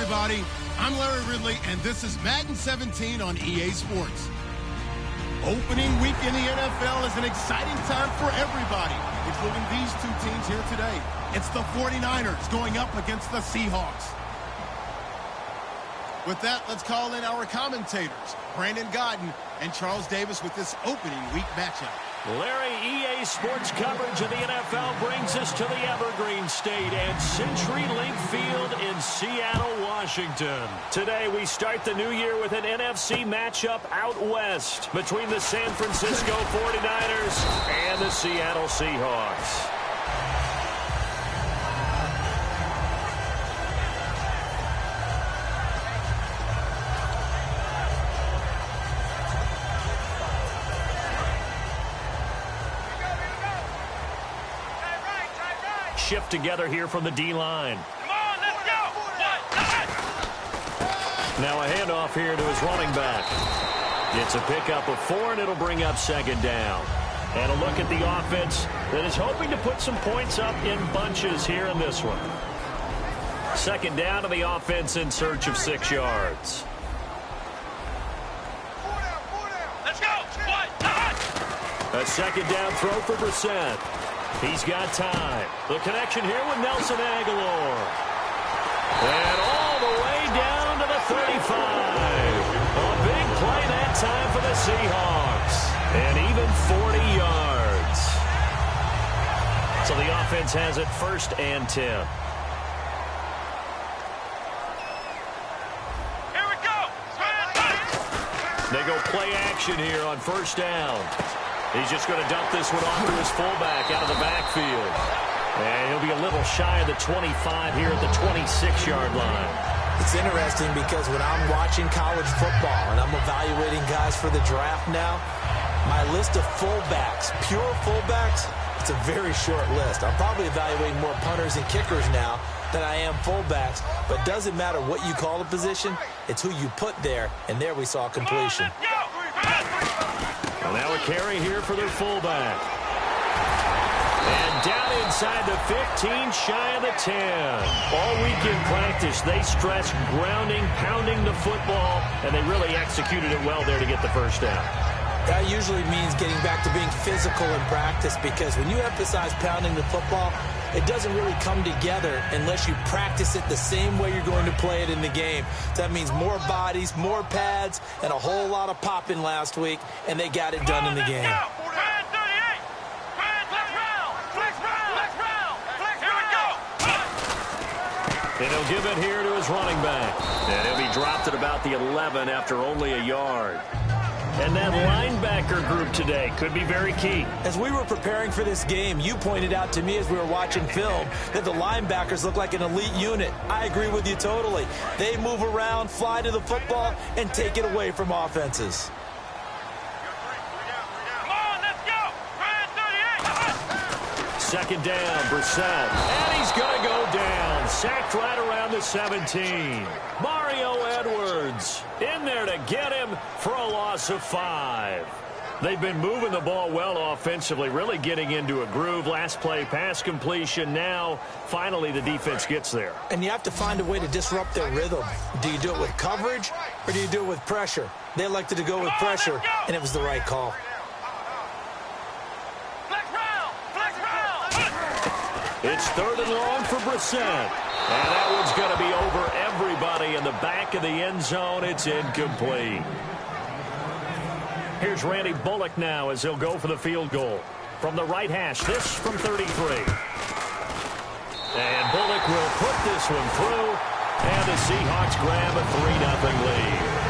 everybody. I'm Larry Ridley, and this is Madden 17 on EA Sports. Opening week in the NFL is an exciting time for everybody, including these two teams here today. It's the 49ers going up against the Seahawks. With that, let's call in our commentators, Brandon Godden and Charles Davis, with this opening week matchup. Larry, EA Sports coverage of the NFL brings us to the Evergreen State and CenturyLink Field in Seattle, Washington. Today, we start the new year with an NFC matchup out west between the San Francisco 49ers and the Seattle Seahawks. Shift together here from the D-line. Come on, let's go! Now a handoff here to his running back. It's a pickup of 4, and it'll bring up second down. And a look at the offense that is hoping to put some points up in bunches here in this one. Second down to the offense in search of 6 yards. Let's go! A second down throw for Brissett. He's got time. The connection here with Nelson Aguilar. And all the way down to the 35. A big play that time for the Seahawks. And even 40 yards. So the offense has it 1st and 10. Here we go! They go play action here on 1st down. He's just going to dump this one off to his fullback out of the backfield. And he'll be a little shy of the 25 here at the 26-yard line. It's interesting because when I'm watching college football and I'm evaluating guys for the draft now, my list of fullbacks, pure fullbacks, it's a very short list. I'm probably evaluating more punters and kickers now than I am fullbacks. But it doesn't matter what you call the position, it's who you put there. And there we saw completion. Well, now a carry here for their fullback. And down inside the 15, shy of the 10. All week in practice, they stressed grounding, pounding the football, and they really executed it well there to get the 1st down. That usually means getting back to being physical in practice, because when you emphasize pounding the football, it doesn't really come together unless you practice it the same way you're going to play it in the game. So that means more bodies, more pads, and a whole lot of popping last week, and they got it done in the game. And he'll give it here to his running back. And he'll be dropped at about the 11 after only a yard. And that linebacker group today could be very key. As we were preparing for this game, you pointed out to me as we were watching film that the linebackers look like an elite unit. I agree with you totally. They move around, fly to the football, and take it away from offenses. Come on, let's go! 38! Second down, Brissett. And he's going to go down. Sacked right around the 17. Mario Edwards in there to get him for a loss of 5. They've been moving the ball well offensively, really getting into a groove. Last play, pass completion. Now, finally, the defense gets there. And you have to find a way to disrupt their rhythm. Do you do it with coverage, or do you do it with pressure? They elected to go with pressure, and it was the right call. It's 3rd and long for Brissett. And that one's going to be over everybody in the back of the end zone. It's incomplete. Here's Randy Bullock now as he'll go for the field goal. From the right hash, this from 33. And Bullock will put this one through. And the Seahawks grab a 3-0 lead.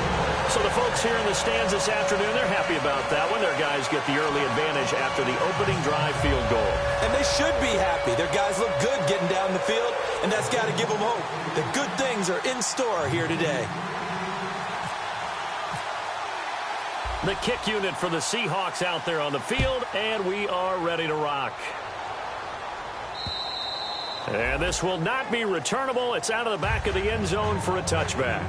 So the folks here in the stands this afternoon, they're happy about that one. Their guys get the early advantage after the opening drive field goal. And they should be happy. Their guys look good getting down the field, and that's got to give them hope. The good things are in store here today. The kick unit for the Seahawks out there on the field, and we are ready to rock. And this will not be returnable. It's out of the back of the end zone for a touchback.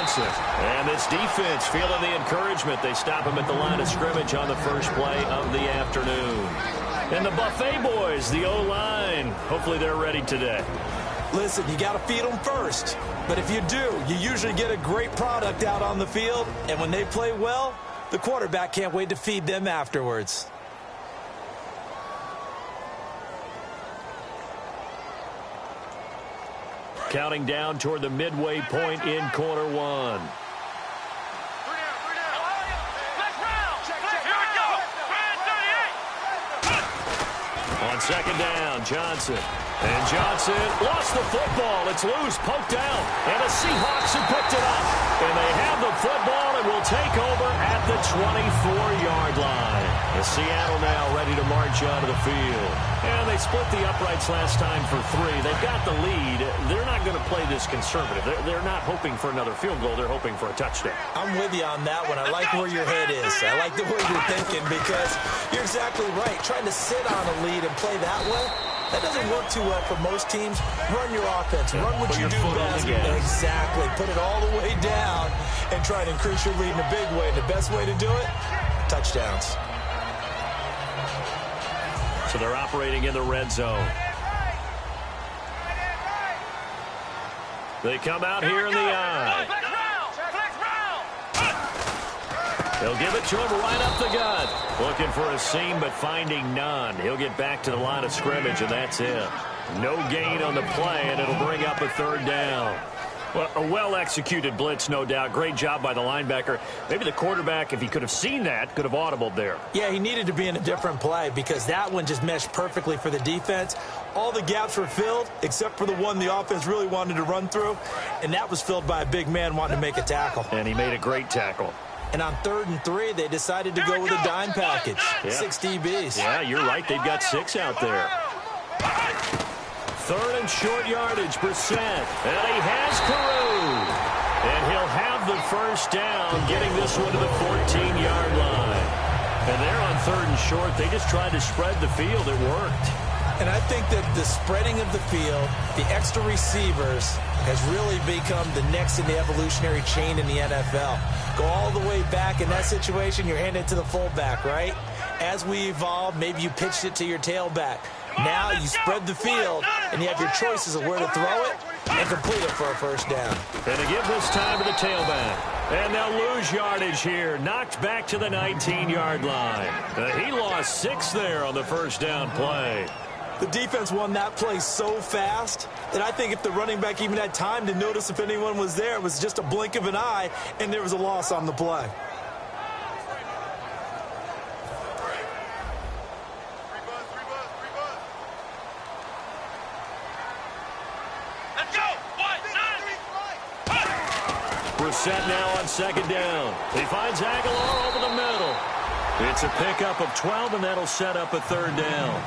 Johnson. And this defense feeling the encouragement. They stop him at the line of scrimmage on the first play of the afternoon. And the Buffet boys, the O-line, hopefully they're ready today. Listen, you got to feed them first. But if you do, you usually get a great product out on the field. And when they play well, the quarterback can't wait to feed them afterwards. Counting down toward the midway point in quarter one. On second down, Johnson. And Johnson lost the football. It's loose, poked out. And the Seahawks have picked it up. And they have the football and will take over at the 24-yard line. And Seattle now ready to march onto the field. And they split the uprights last time for 3. They've got the lead. They're not going to play this conservative. They're not hoping for another field goal. They're hoping for a touchdown. I'm with you on that one. I like where your head is. I like the way you're thinking because you're exactly right. Trying to sit on a lead and play that way, that doesn't work too well for most teams. Run your offense. Run what you do best. Exactly. Put it all the way down and try to increase your lead in a big way. And the best way to do it, touchdowns. So they're operating in the red zone. They come out here in the eye. They'll give it to him right up the gut. Looking for a seam, but finding none. He'll get back to the line of scrimmage, and that's it. No gain on the play, and it'll bring up a third down. Well, a well-executed blitz, no doubt. Great job by the linebacker. Maybe the quarterback, if he could have seen that, could have audibled there. Yeah, he needed to be in a different play because that one just meshed perfectly for the defense. All the gaps were filled except for the one the offense really wanted to run through, and that was filled by a big man wanting to make a tackle. And he made a great tackle. And on 3rd and 3, they decided to go with a dime package. Yeah. 6 DBs. Yeah, you're right. They've got 6 out there. 3rd and short yardage, Brissett. And he has Carew. And he'll have the first down, getting this one to the 14-yard line. And they're on 3rd and short. They just tried to spread the field. It worked. And I think that the spreading of the field, the extra receivers, has really become the next in the evolutionary chain in the NFL. Go all the way back in that situation, you're handing it to the fullback, right? As we evolve, maybe you pitched it to your tailback. Now you spread the field, and you have your choices of where to throw it and complete it for a first down. And to give this time to the tailback. And they'll lose yardage here. Knocked back to the 19-yard line. He lost 6 there on the first down play. The defense won that play so fast that I think if the running back even had time to notice if anyone was there, it was just a blink of an eye, and there was a loss on the play. Let's go! Brissett now on 2nd down. He finds Aguilar over the middle. It's a pickup of 12, and that'll set up a 3rd down.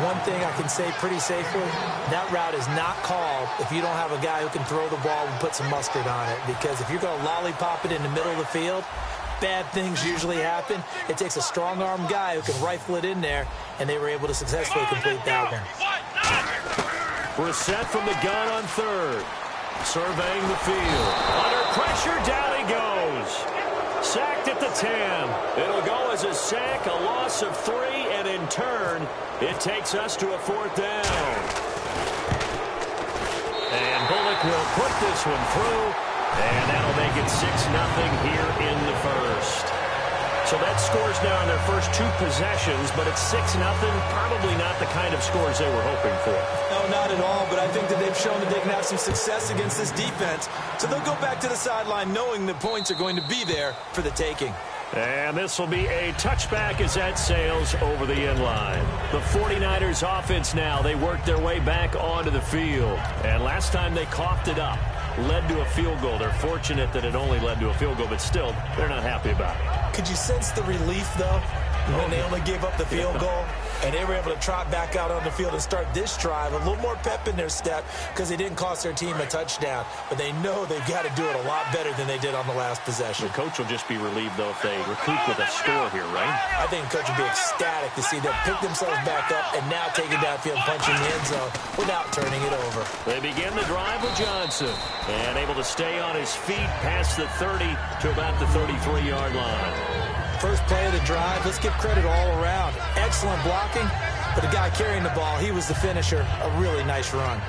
One thing I can say pretty safely, that route is not called if you don't have a guy who can throw the ball and put some mustard on it. Because if you're going to lollipop it in the middle of the field, bad things usually happen. It takes a strong-arm guy who can rifle it in there, and they were able to successfully complete that one. Brissett from the gun on 3rd. Surveying the field. Under pressure, down he goes. Sacked at the 10. It'll go as a sack, a loss of 3, and in turn, it takes us to a 4th down. And Bullock will put this one through, and that'll make it 6-0 here in the first. So that scores now in their first 2 possessions, but it's 6-0. Probably not the kind of scores they were hoping for. No, not at all, but I think that they've shown that they can have some success against this defense. So they'll go back to the sideline knowing the points are going to be there for the taking. And this will be a touchback as that sails over the inline. The 49ers offense now, they work their way back onto the field. And last time they coughed it up, led to a field goal. They're fortunate that it only led to a field goal, but still, they're not happy about it. Could you sense the relief, though? when they only gave up the field goal, and they were able to trot back out on the field and start this drive. A little more pep in their step because they didn't cost their team a touchdown. But they know they've got to do it a lot better than they did on the last possession. The coach will just be relieved, though, if they recoup with a score here, right? I think the coach will be ecstatic to see them pick themselves back up and now take it downfield, punching the end zone without turning it over. They begin the drive with Johnson, and able to stay on his feet past the 30 to about the 33-yard line. First play of the drive, let's give credit all around. Excellent blocking, but the guy carrying the ball, he was the finisher. A really nice run.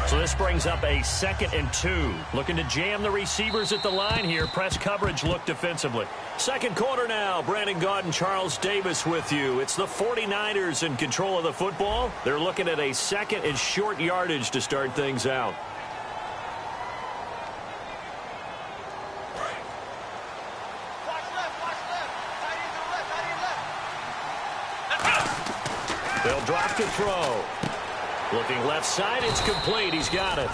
So this brings up a 2nd and 2. Looking to jam the receivers at the line here. Press coverage look defensively. Second quarter now. Brandon Gaudin, Charles Davis with you. It's the 49ers in control of the football. They're looking at a 2nd and short yardage to start things out. They'll drop to throw. Looking left side, it's complete. He's got it.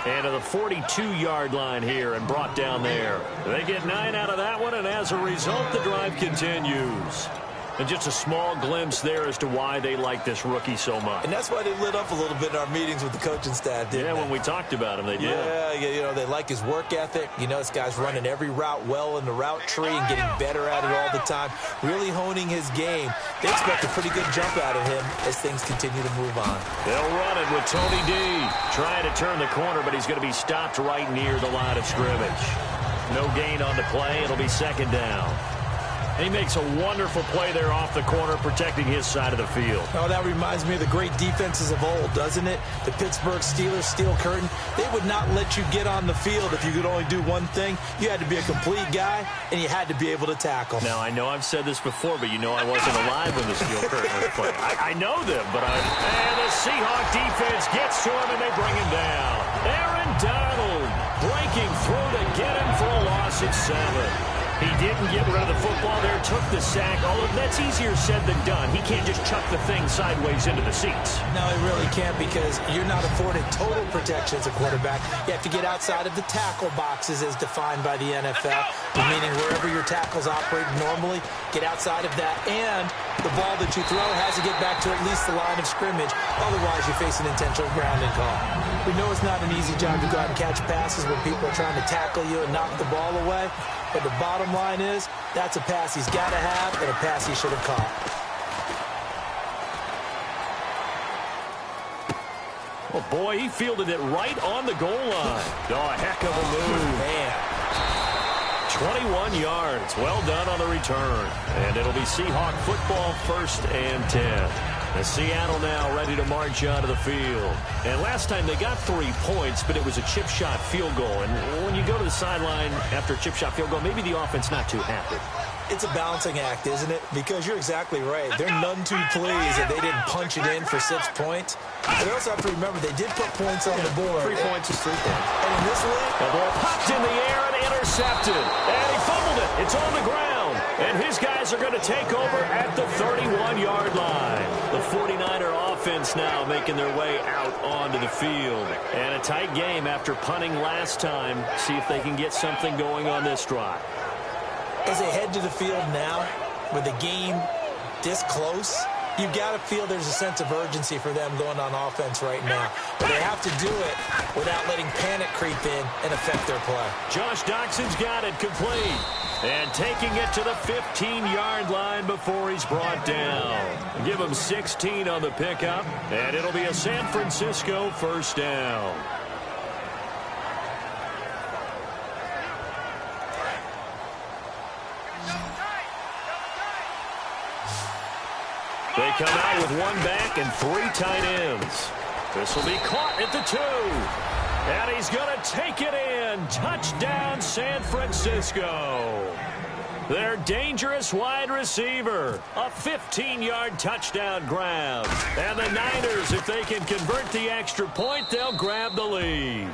And to the 42-yard line here and brought down there. They get 9 out of that one, and as a result, the drive continues. And just a small glimpse there as to why they like this rookie so much. And that's why they lit up a little bit in our meetings with the coaching staff, didn't they? When we talked about him, they did. Yeah, you know, they like his work ethic. You know, this guy's running every route well in the route tree and getting better at it all the time, really honing his game. They expect a pretty good jump out of him as things continue to move on. They'll run it with Tony D. Trying to turn the corner, but he's going to be stopped right near the line of scrimmage. No gain on the play. It'll be 2nd down. He makes a wonderful play there off the corner, protecting his side of the field. Oh, that reminds me of the great defenses of old, doesn't it? The Pittsburgh Steelers, Steel Curtain, they would not let you get on the field if you could only do one thing. You had to be a complete guy, and you had to be able to tackle. Now, I know I've said this before, but you know I wasn't alive when the Steel Curtain was playing. I know them, but And the Seahawk defense gets to him, and they bring him down. Aaron Donald breaking through to get him for a loss at 7. He didn't get rid of the football there, took the sack, although that's easier said than done. He can't just chuck the thing sideways into the seats. No, he really can't because you're not afforded total protection as a quarterback. You have to get outside of the tackle boxes as defined by the NFL, meaning wherever your tackles operate normally, get outside of that, and the ball that you throw has to get back to at least the line of scrimmage. Otherwise, you face an intentional grounding call. We know it's not an easy job to go out and catch passes when people are trying to tackle you and knock the ball away. But the bottom line is, that's a pass he's got to have and a pass he should have caught. Oh, boy, he fielded it right on the goal line. Oh, a heck of a move. Man. 21 yards. Well done on the return. And it'll be Seahawk football 1st and 10. And Seattle now ready to march onto the field. And last time they got 3 points, but it was a chip shot field goal. And when you go to the sideline after a chip shot field goal, maybe the offense not too happy. It's a balancing act, isn't it? Because you're exactly right. They're none too pleased that they didn't punch it in for 6 points. But they also have to remember they did put points on the board. 3 points is 3 points. And in this league, the ball popped in the air and intercepted. And he fumbled it. It's on the ground. And his guys are going to take over at the 31-yard line. The 49er offense now making their way out onto the field. And a tight game after punting last time. See if they can get something going on this drive. as they head to the field now, with the game this close, you've got to feel there's a sense of urgency for them going on offense right now. But they have to do it without letting panic creep in and affect their play. Josh Doxson's got it complete. And taking it to the 15-yard line before he's brought down. Give him 16 on the pickup, and it'll be a San Francisco first down. They come out with one back and three tight ends. This will be caught at the 2. And he's going to take it in. Touchdown, San Francisco. Their dangerous wide receiver. A 15-yard touchdown grab. And the Niners, if they can convert the extra point, they'll grab the lead.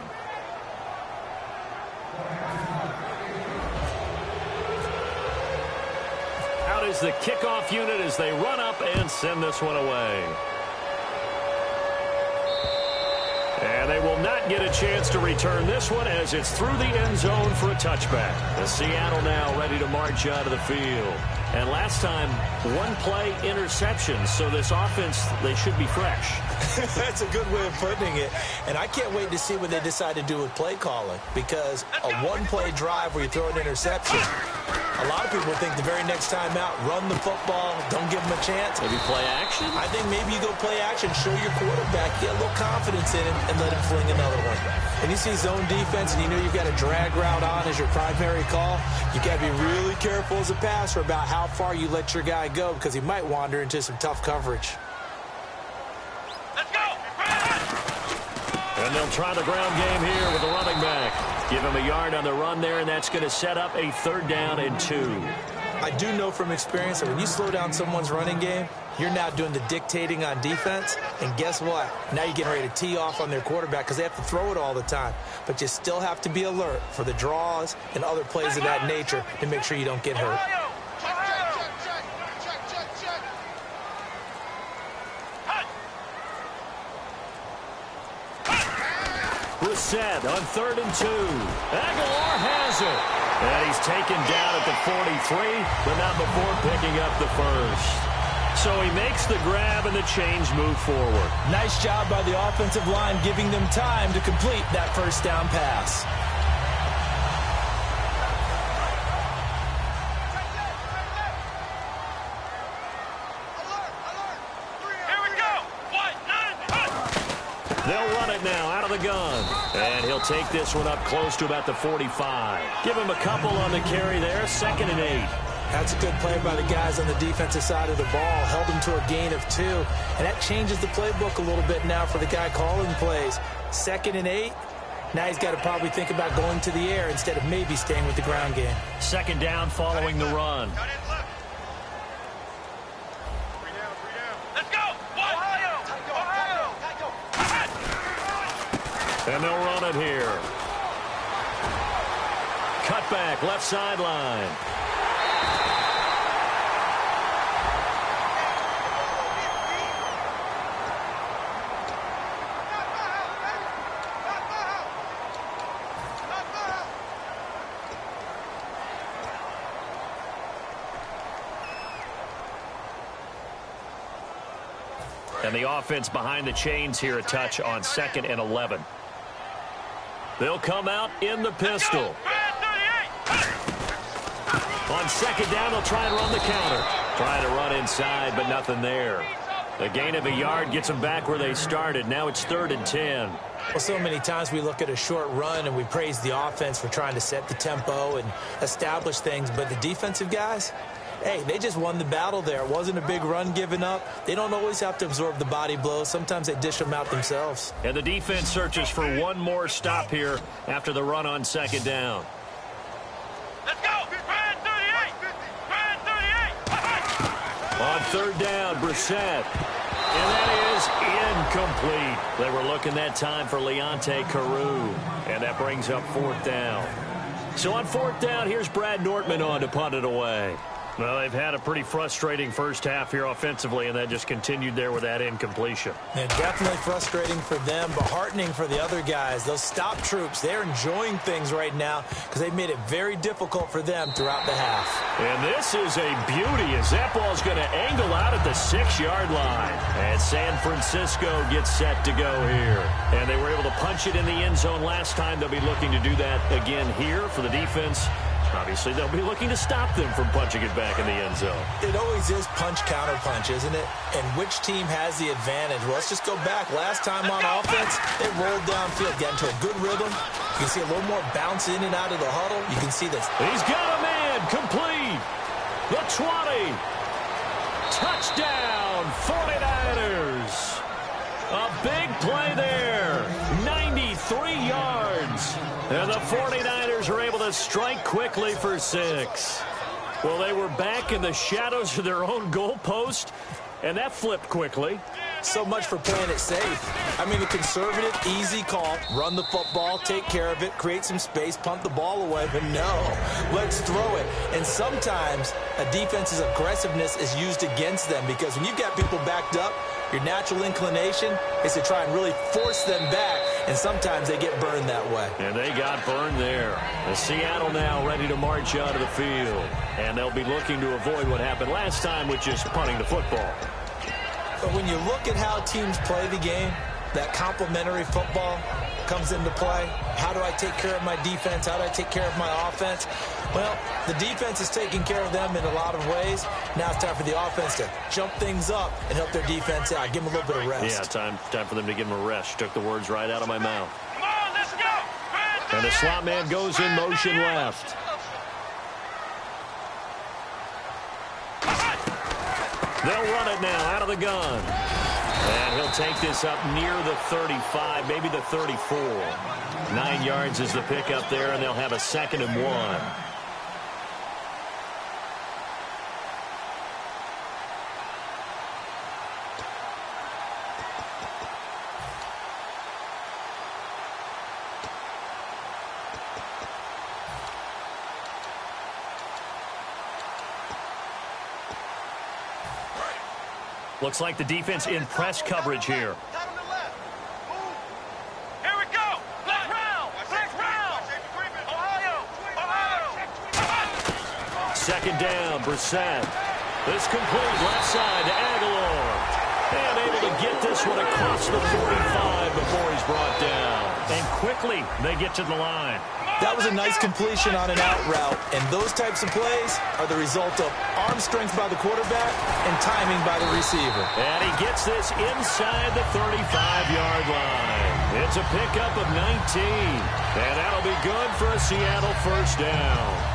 Out is the kickoff unit as they run up and send this one away. And they will not get a chance to return this one as it's through the end zone for a touchback. The Seattle now ready to march out of the field. And last time, one-play interception, so this offense, they should be fresh. That's a good way of putting it. And I can't wait to see what they decide to do with play calling, because a one-play drive where you throw an interception, a lot of people think the very next time out, run the football, don't give them a chance. Maybe play action? I think maybe you go play action, show your quarterback, get a little confidence in him, and let him fling another one. And you see zone defense, and you know you've got a drag route on as your primary call, you got to be really careful as a passer about how far you let your guy go, because he might wander into some tough coverage. Let's go! And they'll try the ground game here with the running back. Give him a yard on the run there, and that's going to set up a 3rd down and 2. I do know from experience that when you slow down someone's running game, you're now doing the dictating on defense, and guess what? Now you're getting ready to tee off on their quarterback because they have to throw it all the time. But you still have to be alert for the draws and other plays of that nature to make sure you don't get hurt. Brissett on 3rd and 2. Aguilar has it. And he's taken down at the 43, but not before picking up the first. So he makes the grab and the chains move forward. Nice job by the offensive line giving them time to complete that 1st down pass. They'll run it now out of the gun. And he'll take this one up close to about the 45. Give him a couple on the carry there. 2nd and 8. That's a good play by the guys on the defensive side of the ball. Held him to a gain of 2. And that changes the playbook a little bit now for the guy calling plays. 2nd and 8. Now he's got to probably think about going to the air instead of maybe staying with the ground game. 2nd down following the run. And they'll run it here. Cutback, left sideline. And the offense behind the chains here a touch on 2nd and 11. They'll come out in the pistol. On 2nd down, they'll try and run the counter. Trying to run inside, but nothing there. A gain of a yard gets them back where they started. Now it's 3rd and 10. Well, so many times we look at a short run and we praise the offense for trying to set the tempo and establish things. But the defensive guys, hey, they just won the battle there. It wasn't a big run given up. They don't always have to absorb the body blows. Sometimes they dish them out themselves. And the defense searches for one more stop here after the run on 2nd down. Let's go! Brand 38! Brand 38! On 3rd down, Brissett. And that is incomplete. They were looking that time for cHaInBrEaKeRiii's. And that brings up 4th down. So on 4th down, here's Brad Nortman on to punt it away. Well, they've had a pretty frustrating first half here offensively, and that just continued there with that incompletion. And definitely frustrating for them, but heartening for the other guys. Those stop troops, they're enjoying things right now because they've made it very difficult for them throughout the half. And this is a beauty as that ball's going to angle out at the 6-yard line. And San Francisco gets set to go here. And they were able to punch it in the end zone last time. They'll be looking to do that again here for the defense. Obviously, they'll be looking to stop them from punching it back in the end zone. It always is punch-counter-punch, isn't it? And which team has the advantage? Well, let's just go back. Last time on offense, they rolled downfield, got into a good rhythm. You can see a little more bounce in and out of the huddle. You can see this. He's got a man complete. The 20. Touchdown, 49ers. A big play there. 93 yards. And the 49ers are able to strike quickly for 6. Well, they were back in the shadows of their own goalpost, and that flipped quickly. So much for playing it safe. I mean, a conservative, easy call. Run the football, take care of it, create some space, punt the ball away. But no, let's throw it. And sometimes a defense's aggressiveness is used against them because when you've got people backed up, your natural inclination is to try and really force them back and sometimes they get burned that way. And they got burned there. And Seattle now ready to march out of the field. And they'll be looking to avoid what happened last time with just punting the football. But when you look at how teams play the game, that complementary football comes into play. How do I take care of my defense? How do I take care of my offense? Well, the defense is taking care of them in a lot of ways. Now it's time for the offense to jump things up and help their defense out. Give them a little bit of rest. Yeah, time for them to give them a rest. Took the words right out of my mouth. Come on, let's go. And the slot man goes in motion left. They'll run it now out of the gun. And he'll take this up near the 35, maybe the 34. 9 yards is the pickup there, and they'll have a 2nd and 1. Looks like the defense in press coverage here. Here we go. Black round. Ohio. 2nd down, Brissett. This complete left side to Aguilar. And able to get this one across the 45 before he's brought down. And quickly they get to the line. That was a nice completion on an out route, and those types of plays are the result of arm strength by the quarterback and timing by the receiver. And he gets this inside the 35-yard line. It's a pickup of 19, and that'll be good for a Seattle 1st down.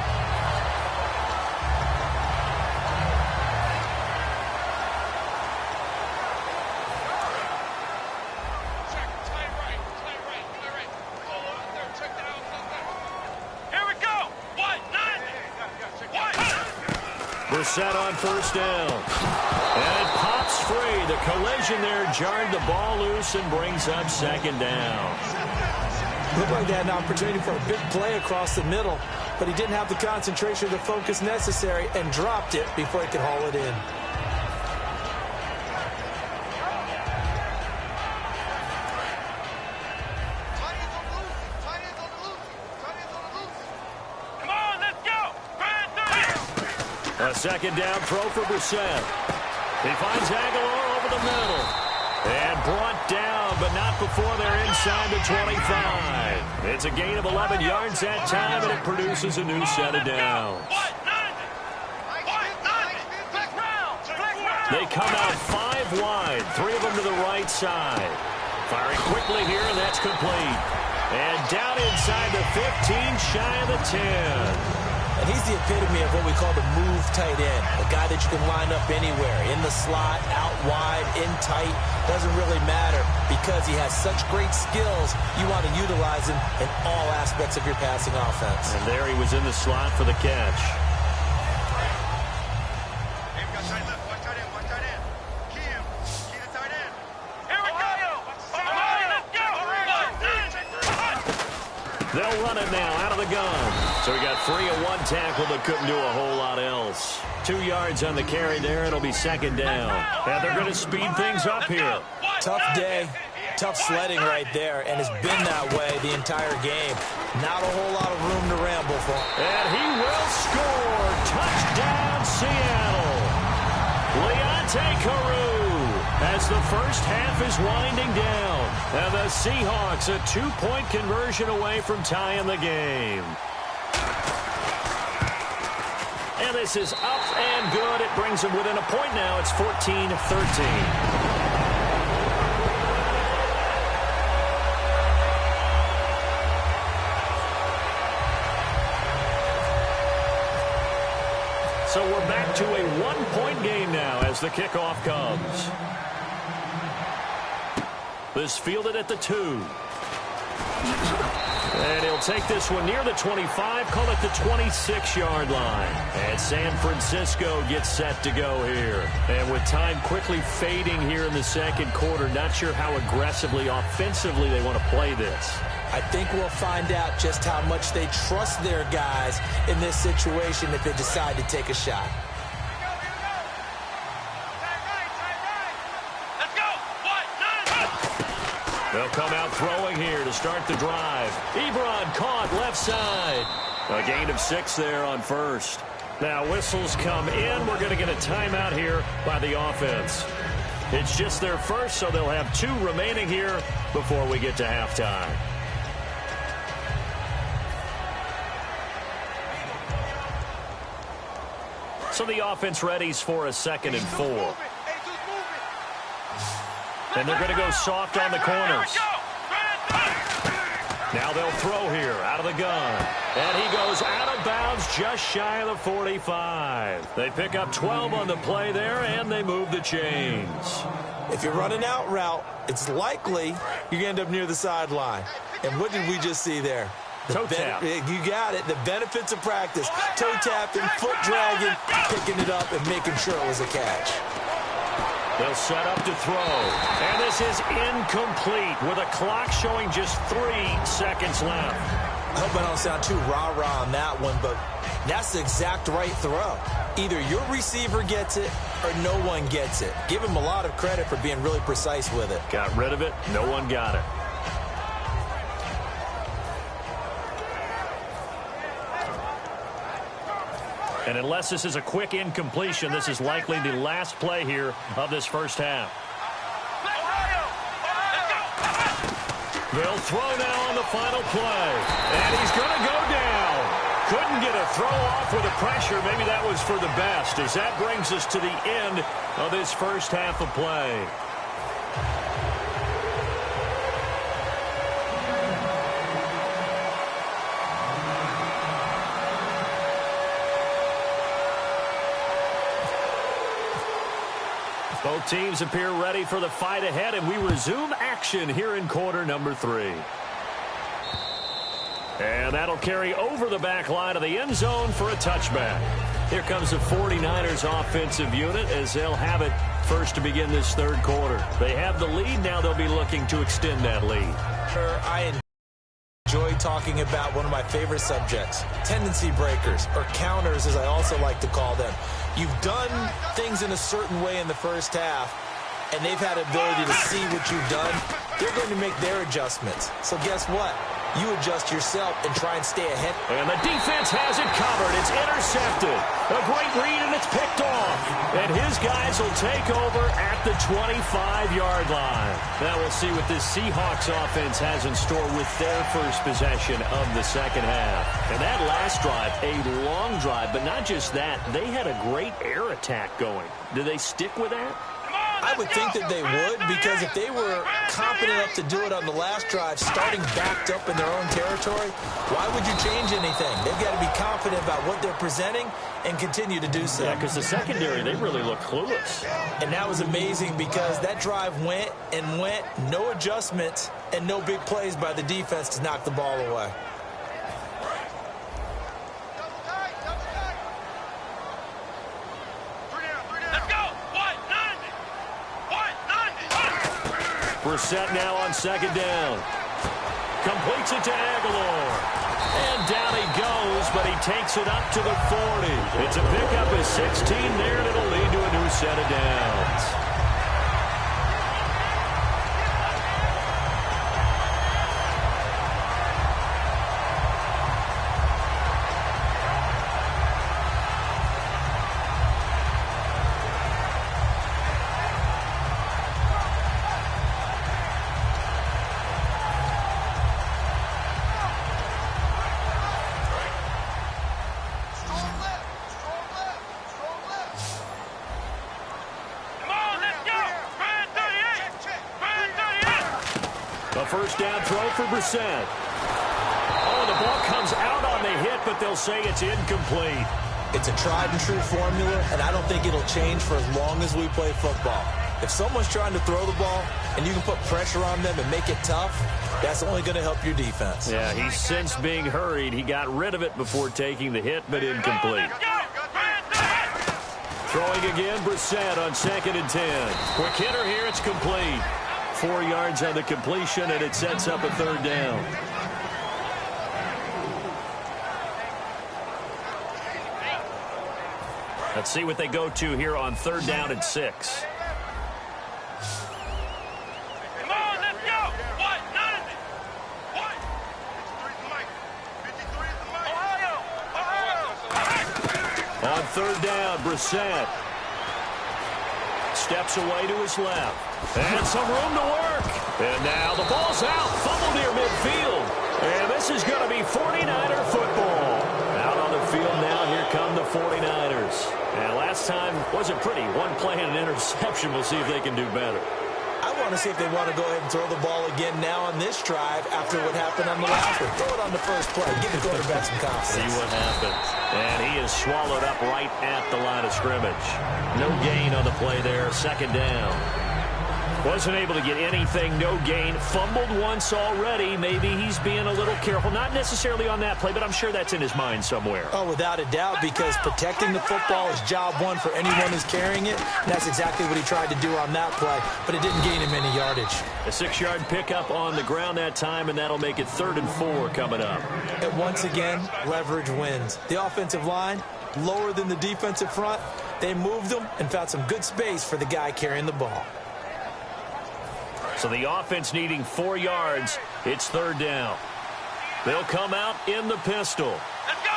Set on 1st down. And it pops free. The collision there jarred the ball loose and brings up 2nd down. Looked like they had an opportunity for a big play across the middle, but he didn't have the concentration or the focus necessary and dropped it before he could haul it in. A 2nd down throw for Brissett. He finds Aguilar over the middle. And brought down, but not before they're inside the 25. It's a gain of 11 yards that time, and it produces a new set of downs. They come out 5 wide, 3 of them to the right side. Firing quickly here, and that's complete. And down inside the 15, shy of the 10. And he's the epitome of what we call the move tight end, a guy that you can line up anywhere, in the slot, out wide, in tight, doesn't really matter because he has such great skills. You want to utilize him in all aspects of your passing offense. And there he was in the slot for the catch. They'll run it now out of the gun. So we got 3 and 1 tackle, but couldn't do a whole lot else. 2 yards on the carry there. It'll be 2nd down. And they're going to speed things up here. Tough day, tough sledding right there, and it's been that way the entire game. Not a whole lot of room to ramble for him. And he will score. Touchdown, Seattle. Leonte Carroo. As the first half is winding down. And the Seahawks a 2-point conversion away from tying the game. And this is up and good. It brings them within a point now. It's 14-13. So we're back to a 1-point game now as the kickoff comes. This fielded at the 2. And he'll take this one near the 25, call it the 26-yard line. And San Francisco gets set to go here. And with time quickly fading here in the 2nd quarter, not sure how aggressively, offensively they want to play this. I think we'll find out just how much they trust their guys in this situation if they decide to take a shot. They'll come out throwing here to start the drive. Ebron caught left side. A gain of 6 there on first. Now whistles come in. We're going to get a timeout here by the offense. It's just their first, so they'll have 2 remaining here before we get to halftime. So the offense readies for a 2nd and 4. And they're going to go soft on the corners. Now they'll throw here out of the gun. And he goes out of bounds just shy of the 45. They pick up 12 on the play there, and they move the chains. If you're running out route, it's likely you're going to end up near the sideline. And what did we just see there? Toe tap. You got it. The benefits of practice. Toe tapping, foot dragging, picking it up, and making sure it was a catch. They'll set up to throw. And this is incomplete with a clock showing just 3 seconds left. I hope I don't sound too rah-rah on that one, but that's the exact right throw. Either your receiver gets it or no one gets it. Give him a lot of credit for being really precise with it. Got rid of it. No one got it. And unless this is a quick incompletion, this is likely the last play here of this first half. They'll throw now on the final play. And he's going to go down. Couldn't get a throw off with the pressure. Maybe that was for the best, as that brings us to the end of this first half of play. Both teams appear ready for the fight ahead, and we resume action here in quarter number 3. And that'll carry over the back line of the end zone for a touchback. Here comes the 49ers offensive unit as they'll have it first to begin this third quarter. They have the lead. Now they'll be looking to extend that lead. I enjoy talking about one of my favorite subjects, tendency breakers, or counters as I also like to call them. You've done things in a certain way in the first half, and they've had the ability to see what you've done. They're going to make their adjustments. So guess what? You adjust yourself and try and stay ahead. And the defense has it covered. It's intercepted. A great read, and it's picked off. And his guys will take over at the 25-yard line. Now we'll see what this Seahawks offense has in store with their first possession of the second half. And that last drive, a long drive, but not just that. They had a great air attack going. Do they stick with that? I would think that they would, because if they were confident enough to do it on the last drive, starting backed up in their own territory, why would you change anything? They've got to be confident about what they're presenting and continue to do so. Yeah, because the secondary, they really look clueless. And that was amazing because that drive went and went, no adjustments and no big plays by the defense to knock the ball away. Brissett now on second down. Completes it to Aguilar. And down he goes, but he takes it up to the 40. It's a pickup of 16 there, and it'll lead to a new set of downs. First down throw for Brissett. Oh, the ball comes out on the hit, but they'll say it's incomplete. It's a tried-and-true formula, and I don't think it'll change for as long as we play football. If someone's trying to throw the ball and you can put pressure on them and make it tough, that's only going to help your defense. Yeah, he's since being hurried. He got rid of it before taking the hit, but incomplete. Throwing again, Brissett on 2nd and 10. Quick hitter here, it's complete. 4 yards on the completion, and it sets up a third down. Let's see what they go to here on 3rd down and 6. Come on, let's go! On third down, Brissett steps away to his left. And some room to work. And now the ball's out. Fumble near midfield. And this is going to be 49er football. Out on the field now, here come the 49ers. And last time wasn't pretty. One play and an interception. We'll see if they can do better. I want to see if they want to go ahead and throw the ball again now on this drive after what happened on the last one. Throw it on the first play. Give the quarterback some confidence. See what happens. And he is swallowed up right at the line of scrimmage. No gain on the play there. Second down. Wasn't able to get anything, no gain. Fumbled once already. Maybe he's being a little careful. Not necessarily on that play, but I'm sure that's in his mind somewhere. Oh, without a doubt, because protecting the football is job one for anyone who's carrying it. And that's exactly what he tried to do on that play, but it didn't gain him any yardage. A 6-yard pickup on the ground that time, and that'll make it 3rd and 4 coming up. And once again, leverage wins. The offensive line, lower than the defensive front. They moved them and found some good space for the guy carrying the ball. So the offense needing 4 yards. It's 3rd down. They'll come out in the pistol. Let's go.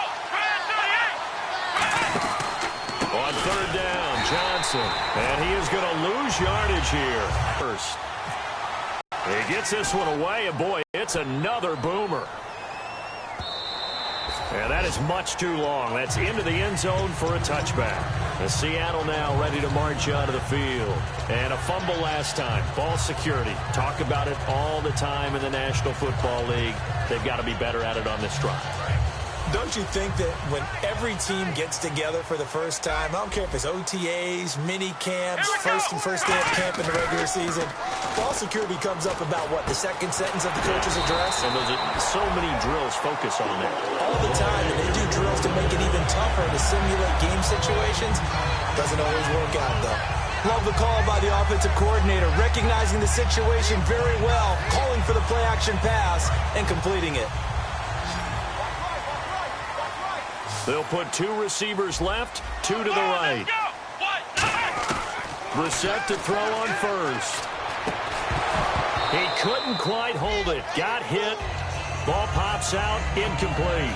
On 3rd down, Johnson. And he is going to lose yardage here. First. He gets this one away, and boy, it's another boomer. And that is much too long. That's into the end zone for a touchback. The Seattle now ready to march out of the field. And a fumble last time. Ball security. Talk about it all the time in the National Football League. They've got to be better at it on this drive. Don't you think that when every team gets together for the first time, I don't care if it's OTAs, mini camps, first day of camp in the regular season, ball security comes up about what, the second sentence of the coach's address? And there's so many drills focus on that. All the time, and they do drills to make it even tougher to simulate game situations. Doesn't always work out, though. Love the call by the offensive coordinator, recognizing the situation very well, calling for the play-action pass, and completing it. They'll put 2 receivers left, 2 to the right. Brissett to throw on first. He couldn't quite hold it. Got hit. Ball pops out, incomplete.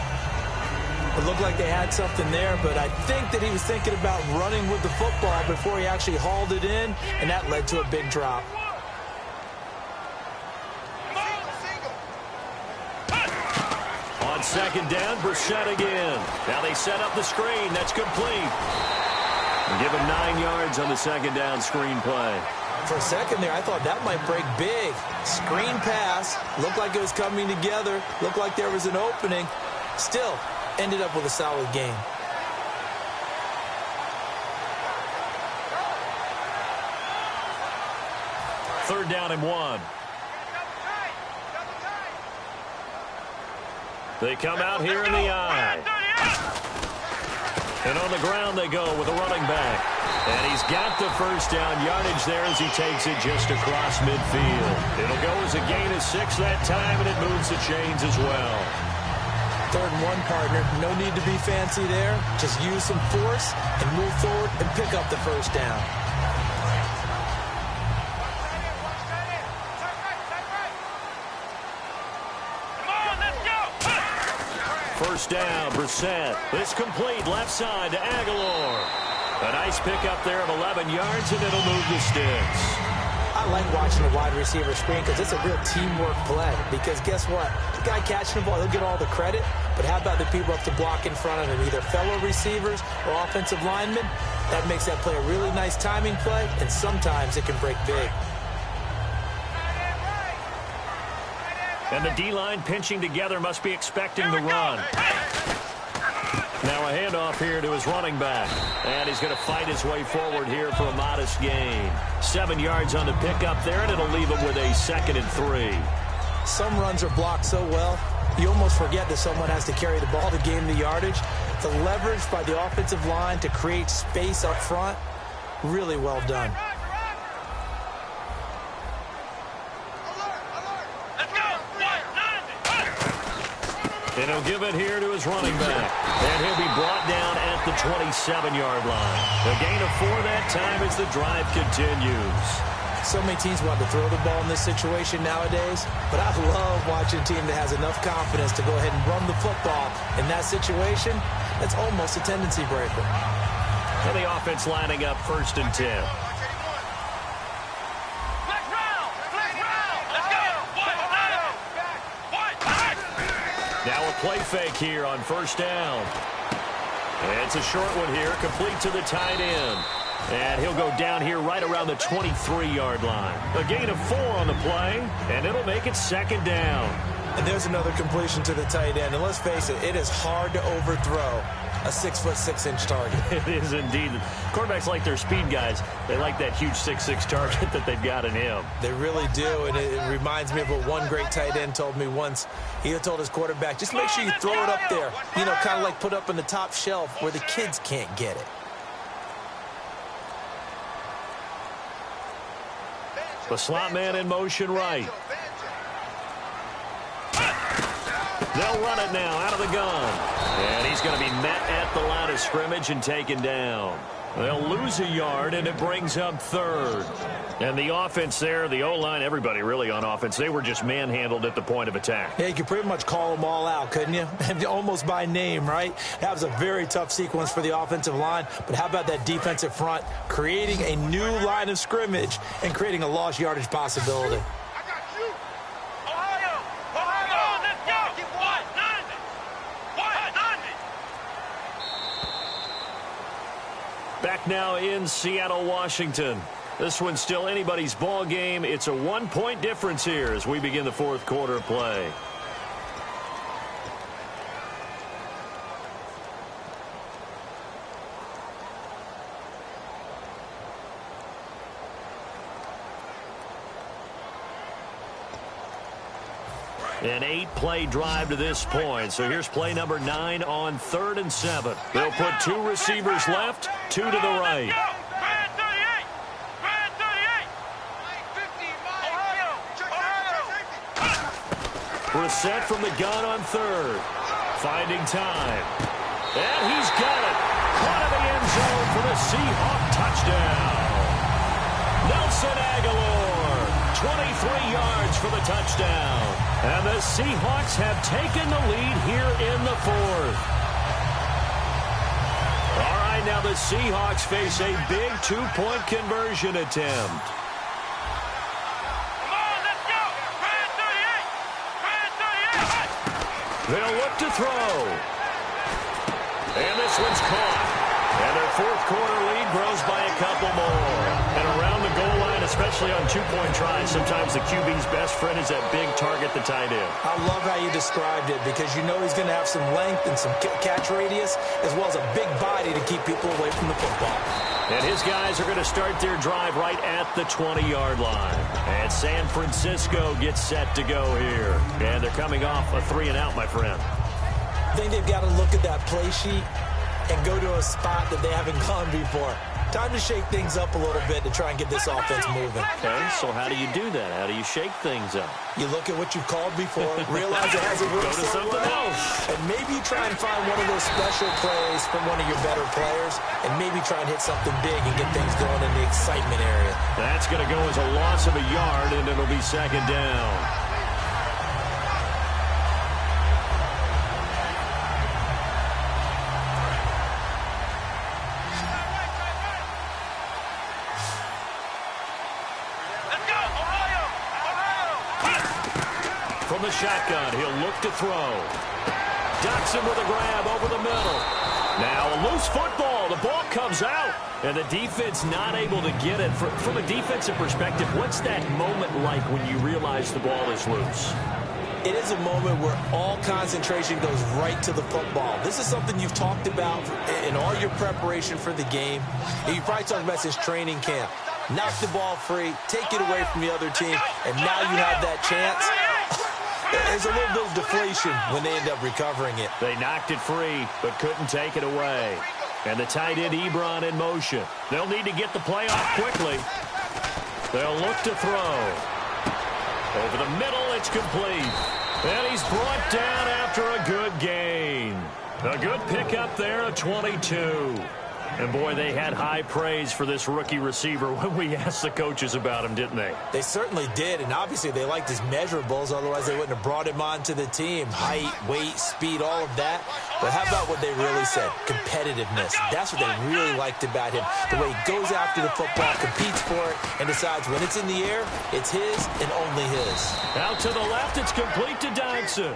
It looked like they had something there, but I think that he was thinking about running with the football before he actually hauled it in, and that led to a big drop. On 2nd down, Brissett again. Now they set up the screen. That's complete. And give him 9 yards on the 2nd down screen play. For a second there, I thought that might break big. Screen pass. Looked like it was coming together. Looked like there was an opening. Still, ended up with a solid game. Third down and 1. They come out here in the eye. And on the ground they go with a running back. And he's got the first down yardage there as he takes it just across midfield. It'll go as a gain of 6 that time, and it moves the chains as well. 3rd and 1, partner. No need to be fancy there. Just use some force and move forward and pick up the first down. First down, Brissett. It's complete left side to Aguilar. A nice pickup there of 11 yards, and it'll move the sticks. I like watching the wide receiver screen because it's a real teamwork play. Because guess what? The guy catching the ball, he'll get all the credit. But how about the people up to block in front of him, either fellow receivers or offensive linemen? That makes that play a really nice timing play, and sometimes it can break big. And the D-line pinching together, must be expecting the run. Now a handoff here to his running back. And he's going to fight his way forward here for a modest gain. 7 yards on the pickup there, and it'll leave him with a 2nd and 3. Some runs are blocked so well, you almost forget that someone has to carry the ball to gain the yardage. The leverage by the offensive line to create space up front, really well done. And he'll give it here to his running back. And he'll be brought down at the 27-yard line. A gain of 4 that time as the drive continues. So many teams want to throw the ball in this situation nowadays, but I love watching a team that has enough confidence to go ahead and run the football. In that situation, that's almost a tendency breaker. And the offense lining up 1st and 10. Now a play fake here on 1st down. And it's a short one here, complete to the tight end. And he'll go down here right around the 23-yard line. A gain of 4 on the play, and it'll make it 2nd down. And there's another completion to the tight end. And let's face it, it is hard to overthrow a 6'6" target. It is indeed. Quarterbacks like their speed guys. They like that huge 6'6" target that they've got in him. They really do, and it reminds me of what one great tight end told me once. He told his quarterback, just make sure you throw it up there. You know, kind of like put up on the top shelf where the kids can't get it. The slot man in motion right. They'll run it now out of the gun. And he's going to be met at the line of scrimmage and taken down. They'll lose a yard, and it brings up 3rd. And the offense there, the O-line, everybody really on offense, they were just manhandled at the point of attack. Yeah, you could pretty much call them all out, couldn't you? Almost by name, right? That was a very tough sequence for the offensive line. But how about that defensive front creating a new line of scrimmage and creating a lost yardage possibility? Back now in Seattle, Washington. This one's still anybody's ball game. It's a 1-point difference here as we begin the 4th quarter of play. An 8-play drive to this point. So here's play number 9 on 3rd and 7. They'll put 2 receivers left, 2 to the right. Brissett from the gun on 3rd. Finding time. And he's got it. Caught in the end zone for the Seahawk touchdown. Nelson Aguilar, 23 yards for the touchdown. And the Seahawks have taken the lead here in the 4th. All right, now the Seahawks face a big 2-point conversion attempt. They'll look to throw. And this one's caught. And their 4th quarter lead grows by a couple more. And around the goal line, especially on 2-point tries, sometimes the QB's best friend is that big target, the tight end. I love how you described it because you know he's going to have some length and some catch radius as well as a big body to keep people away from the football. And his guys are going to start their drive right at the 20-yard line. And San Francisco gets set to go here. And they're coming off a 3-and-out, my friend. I think they've got to look at that play sheet and go to a spot that they haven't gone before. Time to shake things up a little bit to try and get this offense moving. Okay, so how do you do that? How do you shake things up? You look at what you've called before, realize it hasn't worked Go to something else. And maybe you try and find one of those special plays from one of your better players, and maybe try and hit something big and get things going in the excitement area. That's going to go as a loss of a yard, and it'll be 2nd down. From the shotgun, he'll look to throw. Dotson with a grab over the middle. Now a loose football. The ball comes out, and the defense not able to get it. From a defensive perspective, what's that moment like when you realize the ball is loose? It is a moment where all concentration goes right to the football. This is something you've talked about in all your preparation for the game. And you probably talked about since training camp. Knock the ball free, take it away from the other team, and now you have that chance. There's a little bit of deflation when they end up recovering it. They knocked it free, but couldn't take it away. And the tight end, Ebron, in motion. They'll need to get the play off quickly. They'll look to throw. Over the middle, it's complete. And he's brought down after a good gain. A good pickup there, a 22. And, boy, they had high praise for this rookie receiver when we asked the coaches about him, didn't they? They certainly did, and obviously they liked his measurables. Otherwise, they wouldn't have brought him onto the team. Height, weight, speed, all of that. But how about what they really said? Competitiveness. That's what they really liked about him. The way he goes after the football, competes for it, and decides when it's in the air, it's his and only his. Out to the left, it's complete to Dodson.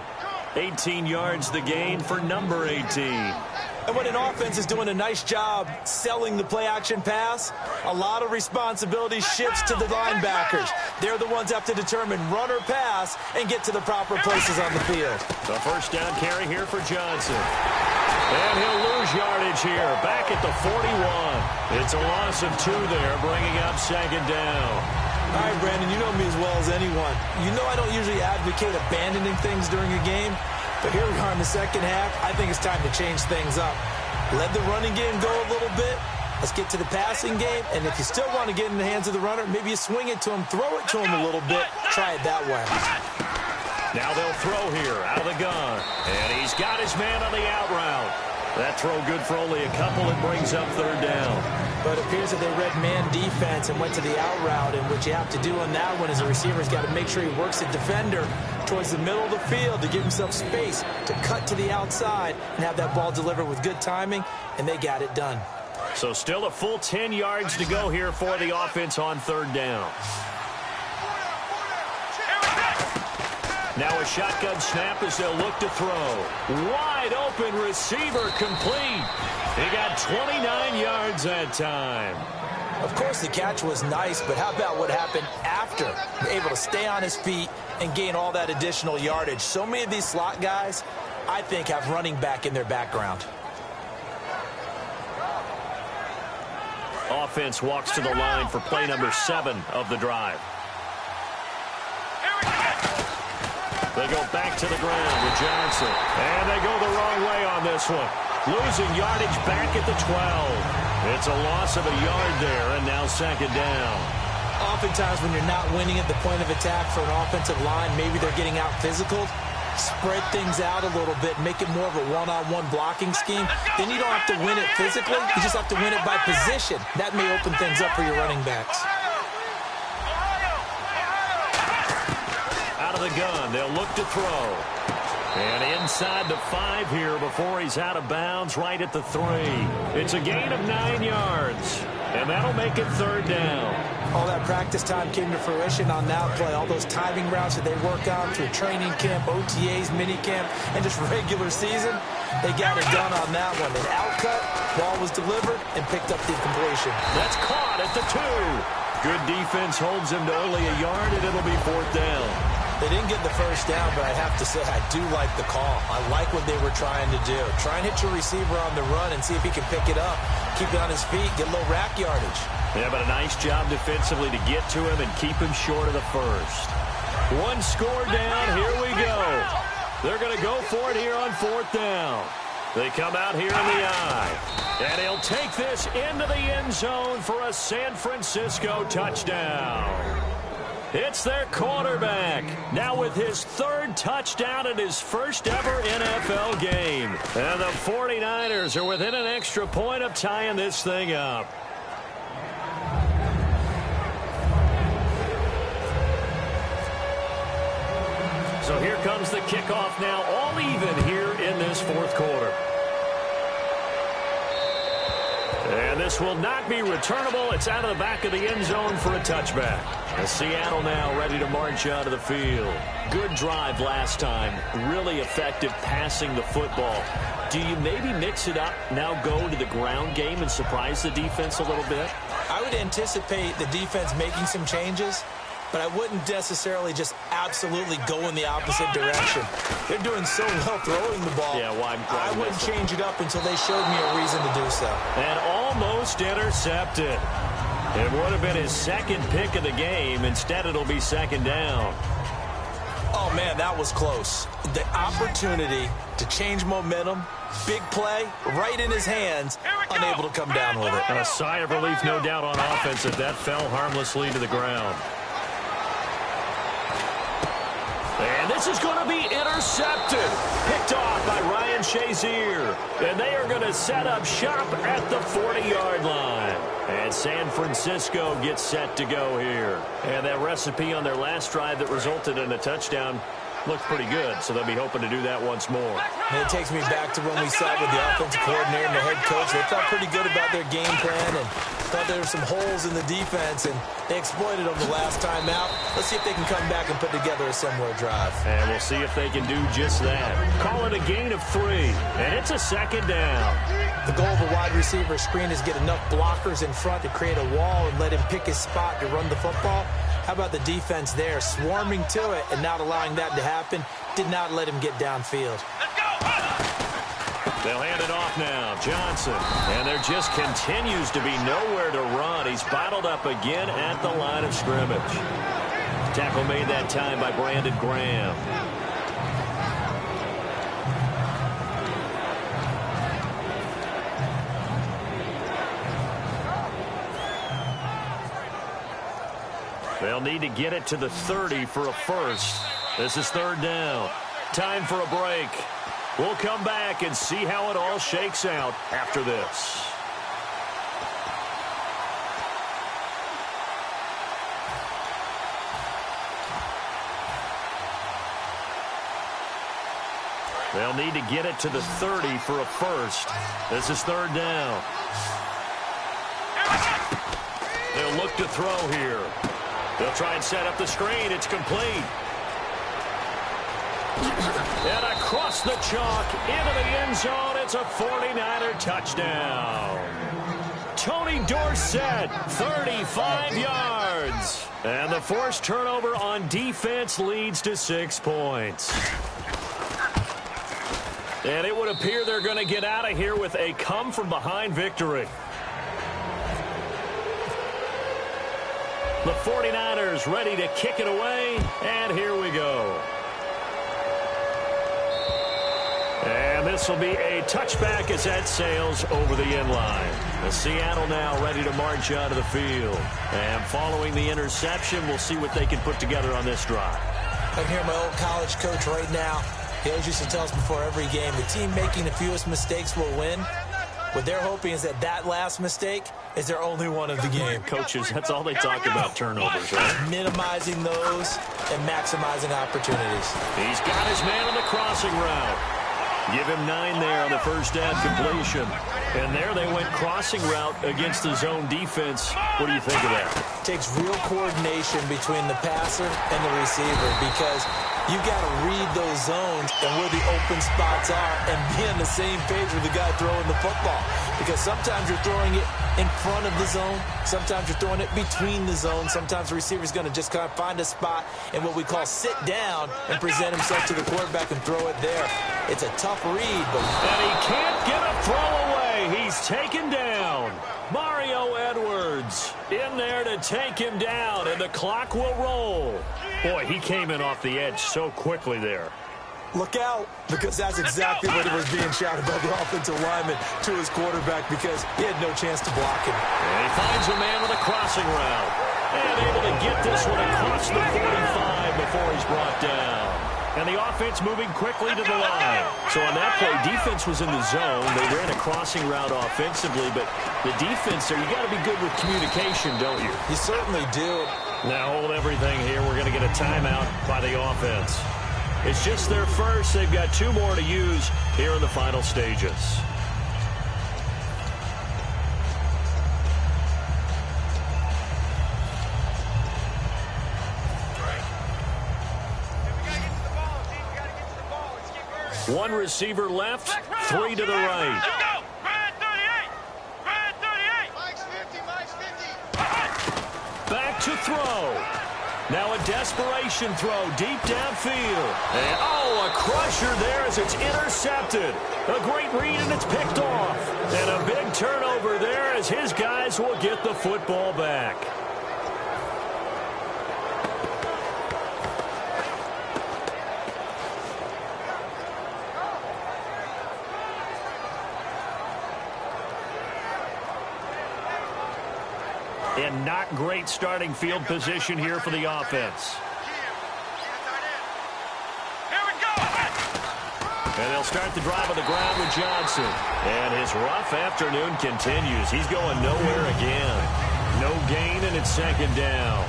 18 yards the gain for number 18. And when an offense is doing a nice job selling the play-action pass, a lot of responsibility shifts to the linebackers. They're the ones that have to determine run or pass and get to the proper places on the field. The first down carry here for Johnson. And he'll lose yardage here, back at the 41. It's a loss of 2 there, bringing up second down. All right, Brandon, you know me as well as anyone. You know I don't usually advocate abandoning things during a game. But here we are in the second half. I think it's time to change things up. Let the running game go a little bit. Let's get to the passing game. And if you still want to get in the hands of the runner, maybe you swing it to him, throw it to him a little bit. Try it that way. Now they'll throw here out of the gun. And he's got his man on the out route. That throw good for only a couple. It brings up third down. But it appears that they read man defense and went to the out route. And what you have to do on that one as a receiver is got to make sure he works the defender towards the middle of the field to give himself space to cut to the outside and have that ball delivered with good timing, and they got it done. So still a full 10 yards to go here for the offense on third down. Now a shotgun snap as they'll look to throw. Wide open receiver complete. He got 29 yards that time. Of course, the catch was nice, but how about what happened after? Able to stay on his feet and gain all that additional yardage. So many of these slot guys, I think, have running back in their background. Offense walks to the line for play number 7 of the drive. They go back to the ground with Johnson. And they go the wrong way on this one. Losing yardage back at the 12. It's a loss of a yard there, and now second down. Oftentimes when you're not winning at the point of attack for an offensive line, maybe they're getting out physical. Spread things out a little bit, make it more of a one-on-one blocking scheme. Then you don't have to win it physically. You just have to win it by position. That may open things up for your running backs. Out of the gun, they'll look to throw. And inside the 5 here before he's out of bounds, right at the 3. It's a gain of 9 yards. And that'll make it third down. All that practice time came to fruition on that play. All those timing routes that they work on through training camp, OTAs, minicamp, and just regular season, they got it done on that one. An outcut, ball was delivered, and picked up the completion. That's caught at the 2. Good defense holds him to only a yard, and it'll be fourth down. They didn't get the first down, but I have to say I do like the call. I like what they were trying to do. Try and hit your receiver on the run and see if he can pick it up. Keep it on his feet, get a little rack yardage. Yeah, but a nice job defensively to get to him and keep him short of the first. One score down, here we go. They're going to go for it here on fourth down. They come out here in the eye. And he'll take this into the end zone for a San Francisco touchdown. It's their quarterback, now with his 3rd touchdown in his first ever NFL game. And the 49ers are within an extra point of tying this thing up. So here comes the kickoff now, all even here in this fourth quarter. And this will not be returnable. It's out of the back of the end zone for a touchback. And Seattle now ready to march out of the field. Good drive last time. Really effective passing the football. Do you maybe mix it up, now go to the ground game and surprise the defense a little bit? I would anticipate the defense making some changes, but I wouldn't necessarily just absolutely go in the opposite direction. They're doing so well throwing the ball. Yeah, why I wouldn't change it up until they showed me a reason to do so. And almost intercepted. It would have been his 2nd pick of the game. Instead, it'll be second down. Oh, man, that was close. The opportunity to change momentum, big play, right in his hands, unable to come down with it. And a sigh of relief, no doubt, on offense that fell harmlessly to the ground. And this is going to be intercepted. Picked off by Ryan Shazier. And they are going to set up shop at the 40-yard line. And San Francisco gets set to go here. And that recipe on their last drive that resulted in a touchdown looked pretty good, so they'll be hoping to do that once more. And it takes me back to when we sat with the offensive coordinator and the head coach. They felt pretty good about their game plan and thought there were some holes in the defense, and they exploited them the last time out. Let's see if they can come back and put together a similar drive. And we'll see if they can do just that. Call it a gain of 3, and it's a second down. The goal of a wide receiver screen is get enough blockers in front to create a wall and let him pick his spot to run the football. How about the defense there, swarming to it and not allowing that to happen? Did not let him get downfield. They'll hand it off now. Johnson. And there just continues to be nowhere to run. He's bottled up again at the line of scrimmage. Tackle made that time by Brandon Graham. They'll need to get it to the 30 for a first. This is third down. Time for a break. We'll come back and see how it all shakes out after this. They'll need to get it to the 30 for a first. This is third down. They'll look to throw here. They'll try and set up the screen. It's complete. And across the chalk into the end zone. It's a 49er touchdown. Tony Dorsett, 35 yards. And the forced turnover on defense leads to 6 points. And it would appear they're going to get out of here with a come-from-behind victory. The 49ers ready to kick it away, and here we go. And this will be a touchback as that sails over the end line. The Seattle now ready to march out of the field. And following the interception, we'll see what they can put together on this drive. I can hear my old college coach right now. He always used to tell us before every game, the team making the fewest mistakes will win. What they're hoping is that that last mistake is their only one of the game. Coaches, that's all they talk about, turnovers, right? Minimizing those and maximizing opportunities. He's got his man on the crossing route. Give him 9 there on the first down completion. And there they went crossing route against the zone defense. What do you think of that? Takes real coordination between the passer and the receiver because you got to read those zones and where the open spots are and be on the same page with the guy throwing the football. Because sometimes you're throwing it in front of the zone. Sometimes you're throwing it between the zones. Sometimes the receiver's going to just kind of find a spot and what we call sit down and present himself to the quarterback and throw it there. It's a tough read. But and he can't get a throw away. He's taken down. Mario Edwards in there to take him down, and the clock will roll. Boy, he came in off the edge so quickly there. Look out, because that's exactly what was being shouted by the offensive lineman to his quarterback because he had no chance to block him. And he finds a man with a crossing route. And able to get this one across the 45 before he's brought down. And the offense moving quickly to the line. So on that play, defense was in the zone. They ran a crossing route offensively, but the defense there, you got to be good with communication, don't you? You certainly do. Now hold everything here. We're going to get a timeout by the offense. It's just their first. They've got 2 more to use here in the final stages. One receiver left, 3 to the right. Let's go! Red 38! Red 38! Mike's 50, Mike's 50. Back to throw. Now a desperation throw deep downfield. And oh, a crusher there as it's intercepted. A great read and it's picked off. And a big turnover there as his guys will get the football back. And not great starting field position here for the offense. And they'll start the drive on the ground with Johnson. And his rough afternoon continues. He's going nowhere again. No gain, and it's second down.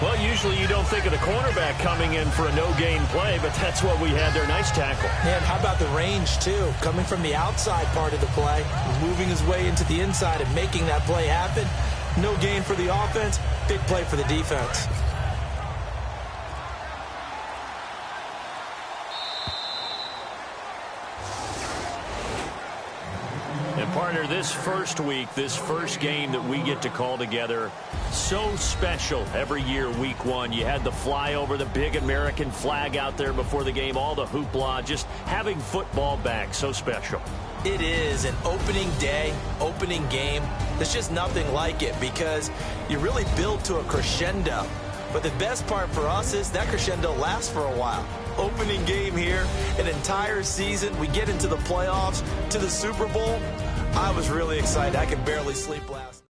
Well, usually you don't think of the cornerback coming in for a no-gain play, but that's what we had there. Nice tackle. Yeah, and how about the range, too? Coming from the outside part of the play, moving his way into the inside and making that play happen. No gain for the offense, big play for the defense. And, partner, this first week, this first game that we get to call together, so special every year, week one. You had the flyover, the big American flag out there before the game, all the hoopla, just having football back, so special. It is an opening day, opening game. There's just nothing like it because you really build to a crescendo. But the best part for us is that crescendo lasts for a while. Opening game here, an entire season. We get into the playoffs, to the Super Bowl. I was really excited. I could barely sleep last night.